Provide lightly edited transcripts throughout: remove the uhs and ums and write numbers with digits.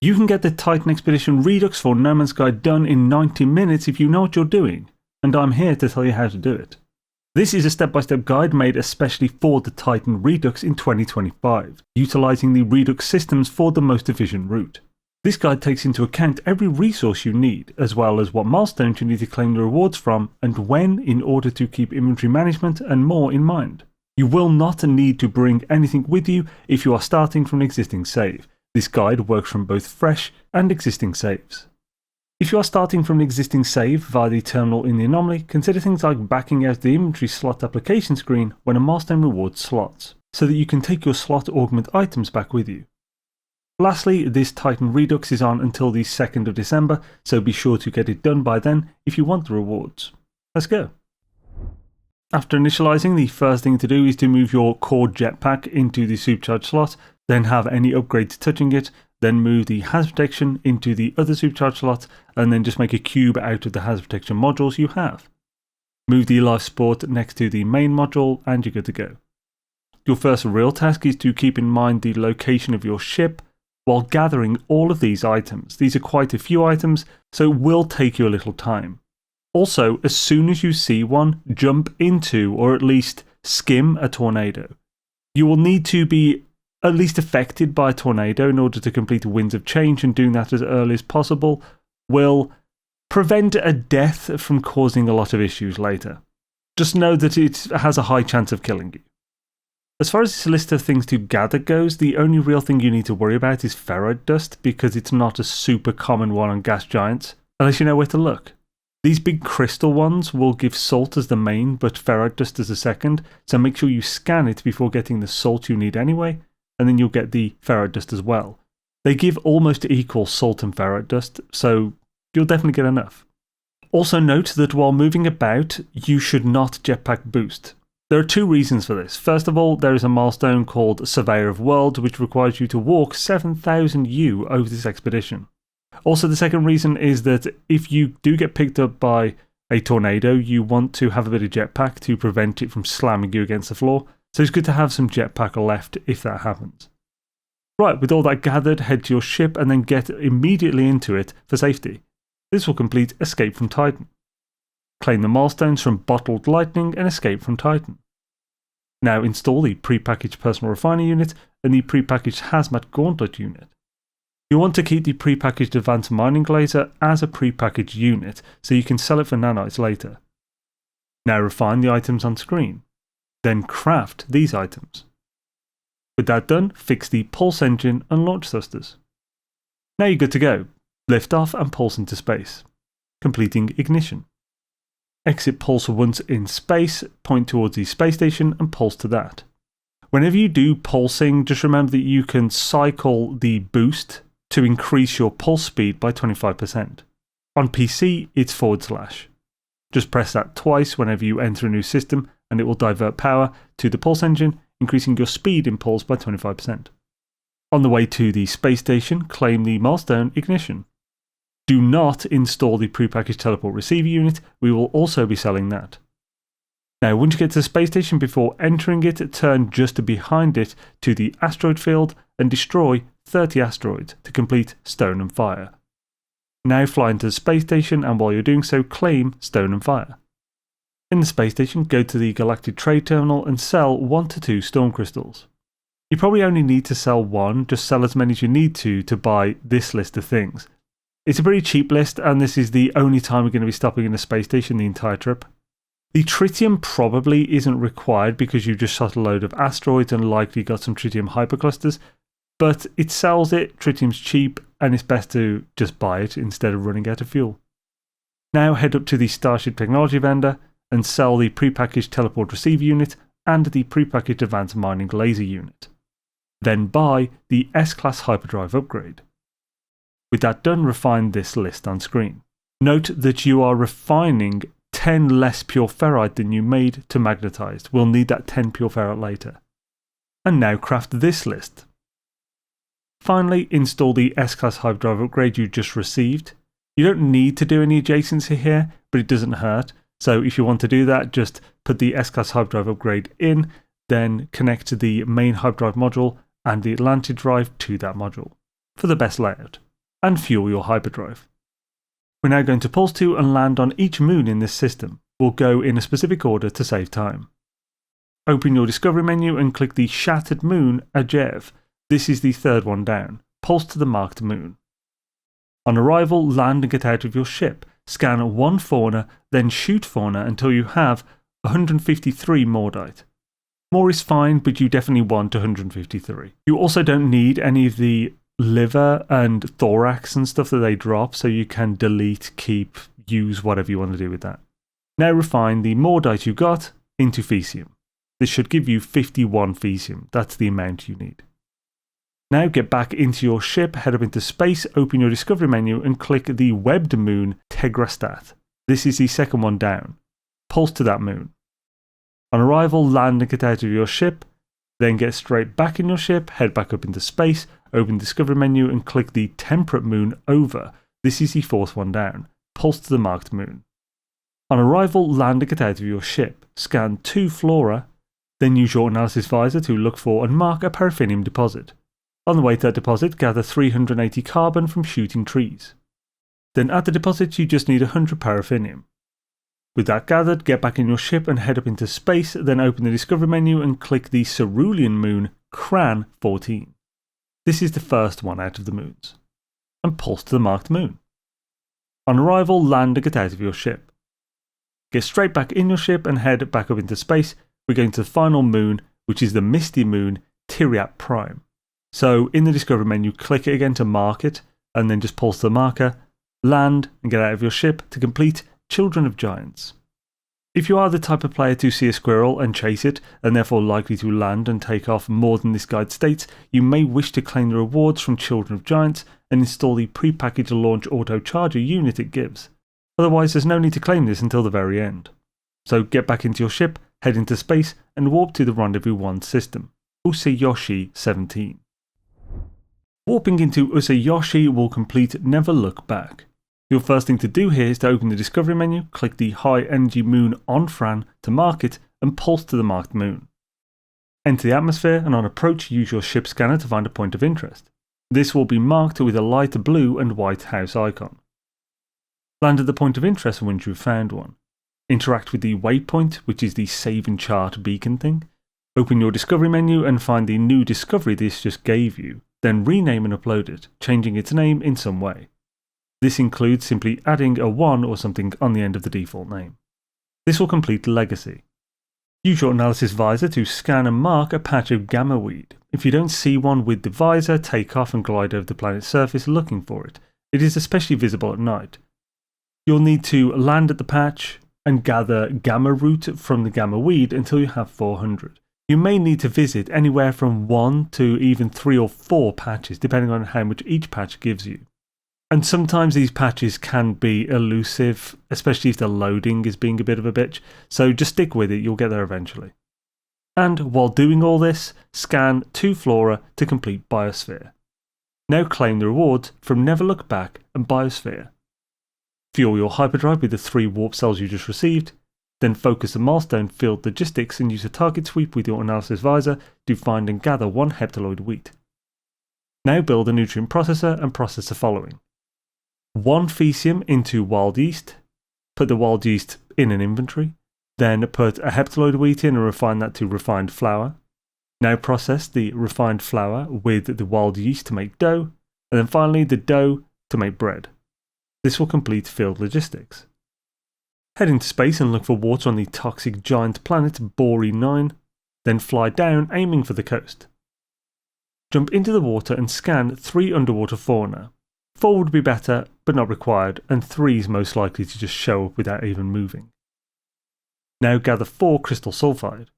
You can get the Titan Expedition Redux for No Man's Sky done in 90 minutes if you know what you're doing, and I'm here to tell you how to do it. This is a step-by-step guide made especially for the Titan Redux in 2025, utilising the Redux systems for the most efficient route. This guide takes into account every resource you need, as well as what milestones you need to claim the rewards from, and when, in order to keep inventory management and more in mind. You will not need to bring anything with you if you are starting from an existing save. This guide works from both fresh and existing saves. If you are starting from an existing save via the terminal in the anomaly, consider things like backing out the inventory slot application screen when a milestone reward slots, so that you can take your slot augment items back with you. Lastly, this Titan Redux is on until the 2nd of December, so be sure to get it done by then if you want the rewards. Let's go. After initializing, the first thing to do is to move your core jetpack into the supercharged slot, then have any upgrades touching it, then move the hazard protection into the other supercharged slot, and then just make a cube out of the hazard protection modules you have. Move the life support next to the main module, and you're good to go. Your first real task is to keep in mind the location of your ship while gathering all of these items. These are quite a few items, so it will take you a little time. Also, as soon as you see one, jump into, or at least skim, a tornado. You will need to be at least affected by a tornado in order to complete Winds of Change, and doing that as early as possible will prevent a death from causing a lot of issues later. Just know that it has a high chance of killing you. As far as this list of things to gather goes, the only real thing you need to worry about is ferrite dust, because it's not a super common one on gas giants, unless you know where to look. These big crystal ones will give salt as the main, but ferrite dust as the second, so make sure you scan it before getting the salt you need anyway, and then you'll get the ferrite dust as well. They give almost equal salt and ferrite dust, so you'll definitely get enough. Also note that while moving about, you should not jetpack boost. There are two reasons for this. First of all, there is a milestone called Surveyor of Worlds, which requires you to walk 7,000 U over this expedition. Also, the second reason is that if you do get picked up by a tornado, you want to have a bit of jetpack to prevent it from slamming you against the floor, so it's good to have some jetpack left if that happens. Right, with all that gathered, head to your ship and then get immediately into it for safety. This will complete Escape from Titan. Claim the milestones from Bottled Lightning and Escape from Titan. Now install the prepackaged Personal Refiner unit and the prepackaged Hazmat Gauntlet unit. You want to keep the prepackaged Advanced Mining Laser as a prepackaged unit, so you can sell it for nanites later. Now refine the items on screen. Then craft these items. With that done, fix the pulse engine and launch thrusters. Now you're good to go. Lift off and pulse into space, completing ignition. Exit pulse once in space, point towards the space station and pulse to that. Whenever you do pulsing, just remember that you can cycle the boost to increase your pulse speed by 25%. On PC, it's /. Just press that twice whenever you enter a new system, and it will divert power to the pulse engine, increasing your speed in pulse by 25%. On the way to the space station, claim the milestone Ignition. Do not install the prepackaged teleport receiver unit, we will also be selling that. Now, once you get to the space station, before entering it, turn just behind it to the asteroid field and destroy 30 asteroids to complete Stone and Fire. Now fly into the space station, and while you're doing so, claim Stone and Fire. In the space station, go to the Galactic Trade Terminal and sell 1 to 2 Storm Crystals. You probably only need to sell 1, just sell as many as you need to buy this list of things. It's a pretty cheap list, and this is the only time we're going to be stopping in the space station the entire trip. The tritium probably isn't required because you just shot a load of asteroids and likely got some tritium hyperclusters, but it sells it, tritium's cheap, and it's best to just buy it instead of running out of fuel. Now head up to the Starship Technology vendor and sell the prepackaged teleport receiver unit and the prepackaged advanced mining laser unit. Then buy the S-Class hyperdrive upgrade. With that done, refine this list on screen. Note that you are refining 10 less pure ferrite than you made to magnetized. We'll need that 10 pure ferrite later. And now craft this list. Finally, install the S-Class hyperdrive upgrade you just received. You don't need to do any adjacency here, but it doesn't hurt. So if you want to do that, just put the S-Class hyperdrive upgrade in, then connect to the main hyperdrive module and the Atlantic drive to that module for the best layout. and fuel your hyperdrive. We're now going to pulse to and land on each moon in this system. We'll go in a specific order to save time. Open your discovery menu and click the Shattered Moon, Ajev. This is the third one down. Pulse to the marked moon. On arrival, land and get out of your ship. Scan one fauna, then shoot fauna until you have 153 Mordite. More is fine, but you definitely want 153. You also don't need any of the liver and thorax and stuff that they drop, so you can delete, keep, use whatever you want to do with that. Now refine the Mordite you got into Fecium. This should give you 51 Fecium. That's the amount you need. Now get back into your ship, head up into space, open your discovery menu and click the webbed moon Tegrastat. This is the second one down. Pulse to that moon. On arrival, land and get out of your ship, then get straight back in your ship, head back up into space, open the discovery menu and click the temperate moon over. This is the fourth one down. Pulse to the marked moon. On arrival, land and get out of your ship, scan 2 flora, then use your analysis visor to look for and mark a paraffinium deposit. On the way to that deposit, gather 380 carbon from shooting trees. Then at the deposit, you just need 100 paraffinium. With that gathered, get back in your ship and head up into space, then open the discovery menu and click the cerulean moon Cran 14. This is the first one out of the moons. And pulse to the marked moon. On arrival, land and get out of your ship. Get straight back in your ship and head back up into space. We're going to the final moon, which is the misty moon Tiriat Prime. So in the discovery menu, click it again to mark it, and then just pulse the marker, land and get out of your ship to complete Children of Giants. If you are the type of player to see a squirrel and chase it, and therefore likely to land and take off more than this guide states, you may wish to claim the rewards from Children of Giants and install the pre-packaged launch auto charger unit it gives. Otherwise there's no need to claim this until the very end. So get back into your ship, head into space and warp to the Rendezvous I system, Useiyoshi 17. Warping into Useiyoshi will complete Never Look Back. Your first thing to do here is to open the discovery menu, click the high energy moon Onfran to mark it and pulse to the marked moon. Enter the atmosphere and on approach use your ship scanner to find a point of interest. This will be marked with a light blue and white house icon. Land at the point of interest once you've found one. Interact with the waypoint, which is the save and chart beacon thing. Open your discovery menu and find the new discovery this just gave you. Then rename and upload it, changing its name in some way. This includes simply adding a 1 or something on the end of the default name. This will complete Legacy. Use your analysis visor to scan and mark a patch of gamma weed. If you don't see one with the visor, take off and glide over the planet's surface looking for it. It is especially visible at night. You'll need to land at the patch and gather gamma root from the gamma weed until you have 400. You may need to visit anywhere from 1 to even 3 or 4 patches, depending on how much each patch gives you. And sometimes these patches can be elusive, especially if the loading is being a bit of a bitch, so just stick with it, you'll get there eventually. And while doing all this, scan 2 flora to complete Biosphere. Now claim the rewards from Never Look Back and Biosphere. Fuel your hyperdrive with the 3 warp cells you just received, then focus the milestone field logistics and use a target sweep with your analysis visor to find and gather 1 heptaloid wheat. Now build a nutrient processor and process the following. 1 Fecium into wild yeast, put the wild yeast in an inventory, then put a heptaloid wheat in and refine that to refined flour. Now process the refined flour with the wild yeast to make dough, and then finally the dough to make bread. This will complete field logistics. Head into space and look for water on the toxic giant planet Bori 9, then fly down aiming for the coast. Jump into the water and scan 3 underwater fauna. 4 would be better, but not required, and 3 is most likely to just show up without even moving. Now gather 4 crystal sulfide.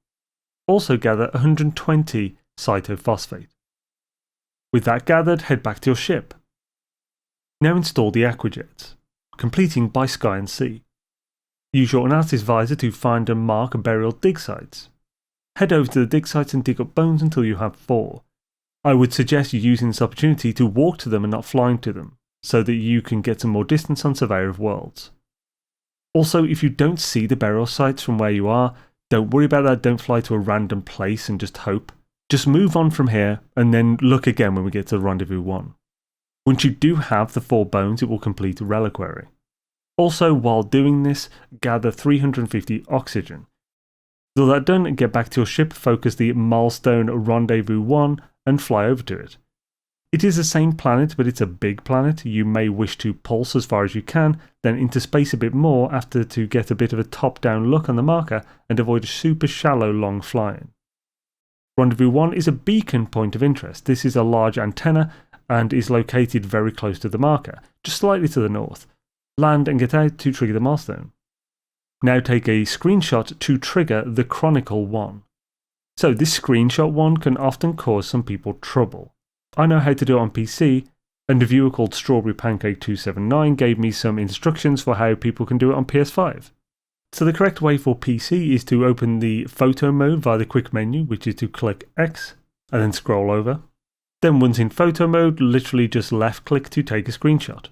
Also gather 120 cytophosphate. With that gathered, head back to your ship. Now install the aquajets, completing by sky and sea. Use your analysis visor to find and mark burial dig sites. Head over to the dig sites and dig up bones until you have 4. I would suggest you using this opportunity to walk to them and not flying to them, so that you can get some more distance on Surveyor of Worlds. Also, if you don't see the burial sites from where you are, don't worry about that, don't fly to a random place and just hope. Just move on from here and then look again when we get to Rendezvous 1. Once you do have the 4 bones, it will complete a reliquary. Also, while doing this, gather 350 oxygen. With all that done, get back to your ship, focus the milestone Rendezvous 1 and fly over to it. It is the same planet, but it's a big planet. You may wish to pulse as far as you can, then into space a bit more after to get a bit of a top-down look on the marker and avoid a super shallow long flying. Rendezvous 1 is a beacon point of interest. This is a large antenna and is located very close to the marker, just slightly to the north. Land and get out to trigger the milestone. Now take a screenshot to trigger the Chronicle 1. So this screenshot one can often cause some people trouble. I know how to do it on PC, and a viewer called Strawberry Pancake 279 gave me some instructions for how people can do it on PS5. So the correct way for PC is to open the photo mode via the quick menu, which is to click X and then scroll over. Then once in photo mode, literally just left click to take a screenshot.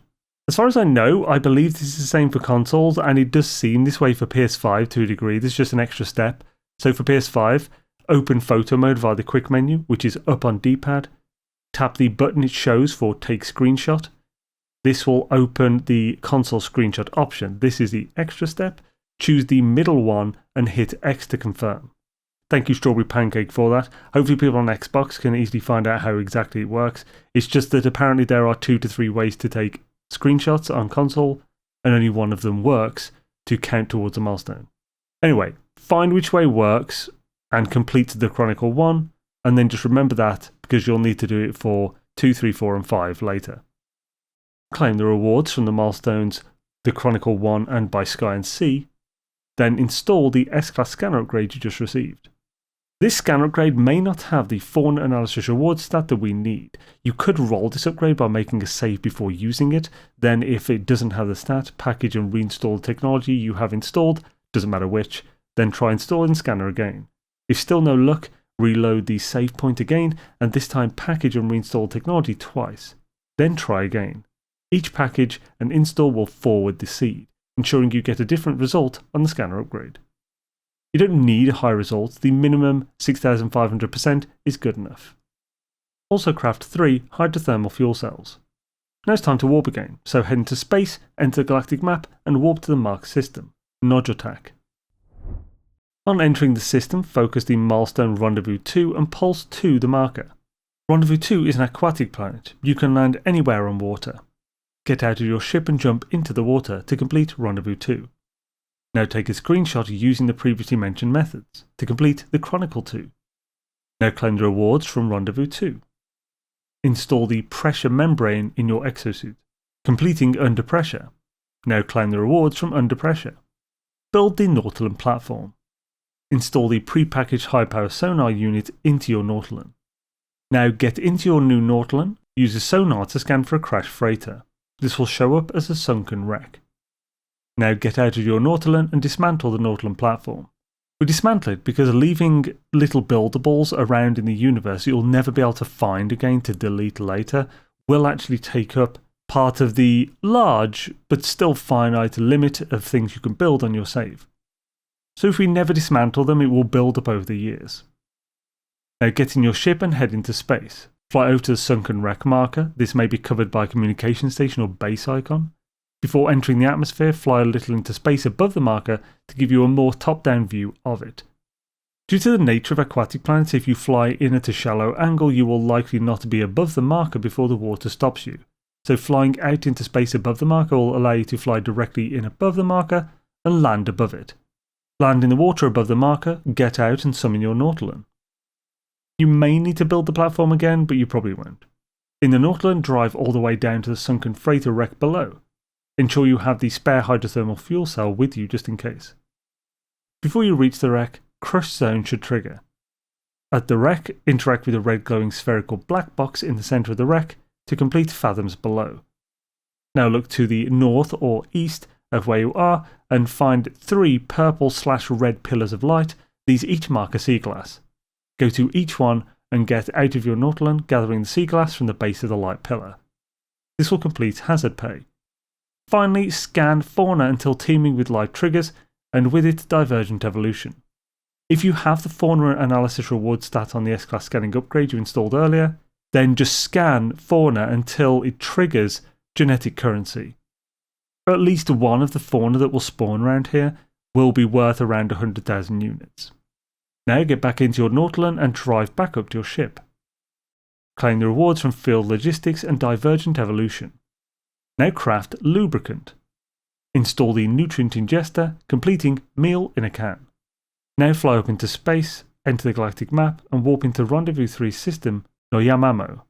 As far as I know, I believe this is the same for consoles, and it does seem this way for PS5 to a degree. There's just an extra step. So for PS5, open photo mode via the quick menu, which is up on D-pad. Tap the button it shows for take screenshot. This will open the console screenshot option. This is the extra step. Choose the middle one and hit X to confirm. Thank you, Strawberry Pancake, for that. Hopefully people on Xbox can easily find out how exactly it works. It's just that apparently there are 2 to 3 ways to take screenshots on console, and only one of them works to count towards a milestone. Anyway, find which way works and complete the Chronicle 1, and then just remember that because you'll need to do it for 2, 3, 4 and 5 later. Claim the rewards from the milestones the Chronicle 1 and by Sky and Sea, then install the S-Class scanner upgrade you just received. This scanner upgrade may not have the fauna analysis reward stat that we need. You could roll this upgrade by making a save before using it, then if it doesn't have the stat, package and reinstall the technology you have installed, doesn't matter which, then try installing the scanner again. If still no luck, reload the save point again, and this time package and reinstall technology twice. Then try again. Each package and install will forward the seed, ensuring you get a different result on the scanner upgrade. You don't need a high result, the minimum 6500% is good enough. Also craft 3 hydrothermal fuel cells. Now it's time to warp again, so head into space, enter the galactic map and warp to the marked system, Nojotak. On entering the system, focus the milestone Rendezvous 2 and pulse to the marker. Rendezvous 2 is an aquatic planet. You can land anywhere on water. Get out of your ship and jump into the water to complete Rendezvous 2. Now take a screenshot using the previously mentioned methods to complete the Chronicle 2. Now claim the rewards from Rendezvous 2. Install the pressure membrane in your exosuit, completing Under Pressure. Now claim the rewards from Under Pressure. Build the Nautilin platform. Install the pre-packaged high-power sonar unit into your Nautilin. Now get into your new Nautilin, use a sonar to scan for a crashed freighter. This will show up as a sunken wreck. Now get out of your Nautilin and dismantle the Nautilin platform. We dismantle it because leaving little buildables around in the universe you'll never be able to find again to delete later will actually take up part of the large but still finite limit of things you can build on your save. So if we never dismantle them, it will build up over the years. Now get in your ship and head into space. Fly over to the sunken wreck marker. This may be covered by a communication station or base icon. Before entering the atmosphere, fly a little into space above the marker to give you a more top-down view of it. Due to the nature of aquatic planets, if you fly in at a shallow angle, you will likely not be above the marker before the water stops you. So flying out into space above the marker will allow you to fly directly in above the marker and land above it. Land in the water above the marker, get out and summon your Nautilin. You may need to build the platform again, but you probably won't. In the Nautilin, drive all the way down to the sunken freighter wreck below. Ensure you have the spare hydrothermal fuel cell with you just in case. Before you reach the wreck, Crush Zone should trigger. At the wreck, interact with the red glowing spherical black box in the centre of the wreck to complete Fathoms below. Now look to the north or east of where you are and find 3 purple/red pillars of light. These each mark a sea glass. Go to each one and get out of your Nautilin, gathering the sea glass from the base of the light pillar. This will complete hazard pay. Finally, scan fauna until teeming with light triggers, and with it divergent evolution. If you have the fauna analysis reward stat on the S-Class scanning upgrade you installed earlier, then just scan fauna until it triggers genetic currency. At least one of the fauna that will spawn around here will be worth around 100,000 units. Now get back into your Nautilon and drive back up to your ship. Claim the rewards from Field Logistics and Divergent Evolution. Now craft Lubricant. Install the Nutrient Ingester, completing Meal in a Can. Now fly up into space, enter the galactic map and warp into Rendezvous 3's system, Noyamamo.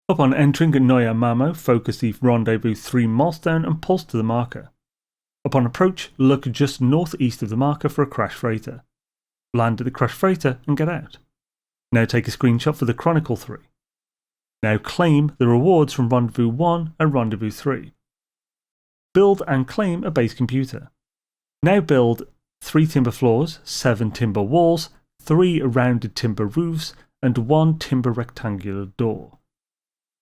Upon entering Noyamamo, focus the Rendezvous 3 milestone and pulse to the marker. Upon approach, look just northeast of the marker for a crash freighter. Land at the crash freighter and get out. Now take a screenshot for the Chronicle 3. Now claim the rewards from Rendezvous 1 and Rendezvous 3. Build and claim a base computer. Now build 3 timber floors, 7 timber walls, 3 rounded timber roofs, and 1 timber rectangular door.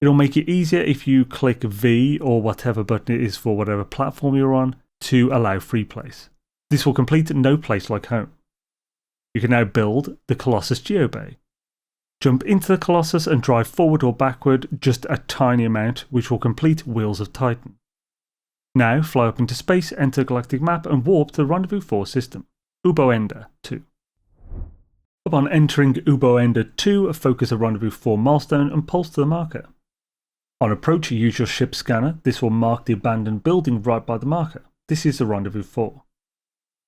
It'll make it easier if you click V or whatever button it is for whatever platform you're on to allow free place. This will complete No Place Like Home. You can now build the Colossus Geobay. Jump into the Colossus and drive forward or backward just a tiny amount, which will complete Wheels of Titan. Now fly up into space, enter the galactic map and warp to the Rendezvous 4 system, Uboenda II. Upon entering Uboenda II, focus the Rendezvous 4 milestone and pulse to the marker. On approach, use your ship scanner. This will mark the abandoned building right by the marker. This is the Rendezvous 4.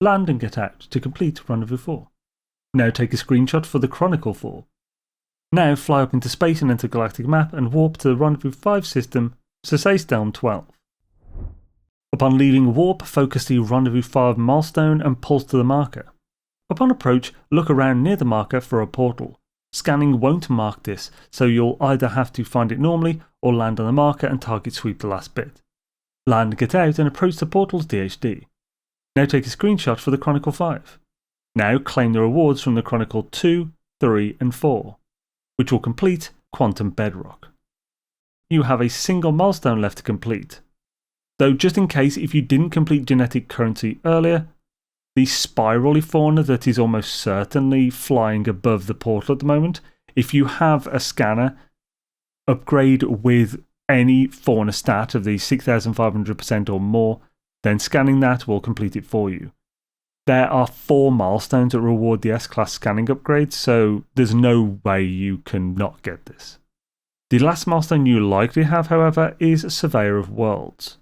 Land and get out to complete Rendezvous 4. Now take a screenshot for the Chronicle 4. Now fly up into space and enter the galactic map and warp to the Rendezvous 5 system, Sesaystelm XII. Upon leaving warp, focus the Rendezvous 5 milestone and pulse to the marker. Upon approach, look around near the marker for a portal. Scanning won't mark this, so you'll either have to find it normally or land on the marker and target sweep the last bit. Land, get out and approach the portal's DHD. Now take a screenshot for the Chronicle 5. Now claim the rewards from the Chronicle 2, 3 and 4, which will complete Quantum Bedrock. You have a single milestone left to complete. Though just in case if you didn't complete genetic currency earlier, the spirally fauna that is almost certainly flying above the portal at the moment, if you have a scanner, upgrade with any fauna stat of the 6,500% or more, then scanning that will complete it for you. There are 4 milestones that reward the S-Class scanning upgrade, so there's no way you can not get this. The last milestone you likely have, however, is Surveyor of Worlds.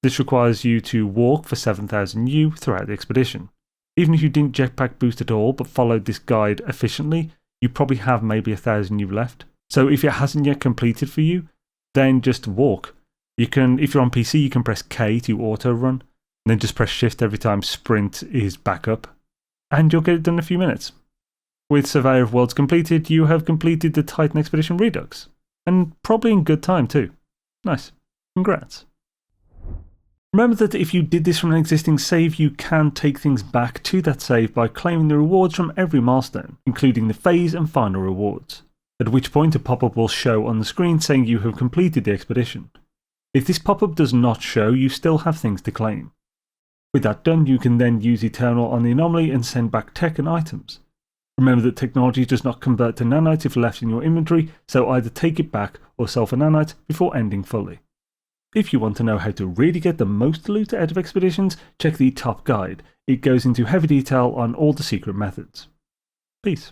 This requires you to walk for 7,000 U throughout the expedition. Even if you didn't jetpack boost at all but followed this guide efficiently, you probably have maybe 1,000 U left. So if it hasn't yet completed for you, then just walk. You can, if you're on PC, you can press K to auto run, and then just press Shift every time sprint is back up, and you'll get it done in a few minutes. With Surveyor of Worlds completed, you have completed the Titan Expedition Redux, and probably in good time too. Nice. Congrats. Remember that if you did this from an existing save, you can take things back to that save by claiming the rewards from every milestone, including the phase and final rewards, at which point a pop-up will show on the screen saying you have completed the expedition. If this pop-up does not show, you still have things to claim. With that done, you can then use Eternal on the anomaly and send back tech and items. Remember that technology does not convert to nanite if left in your inventory, so either take it back or sell for nanite before ending fully. If you want to know how to really get the most loot out of expeditions, check the top guide. It goes into heavy detail on all the secret methods. Peace.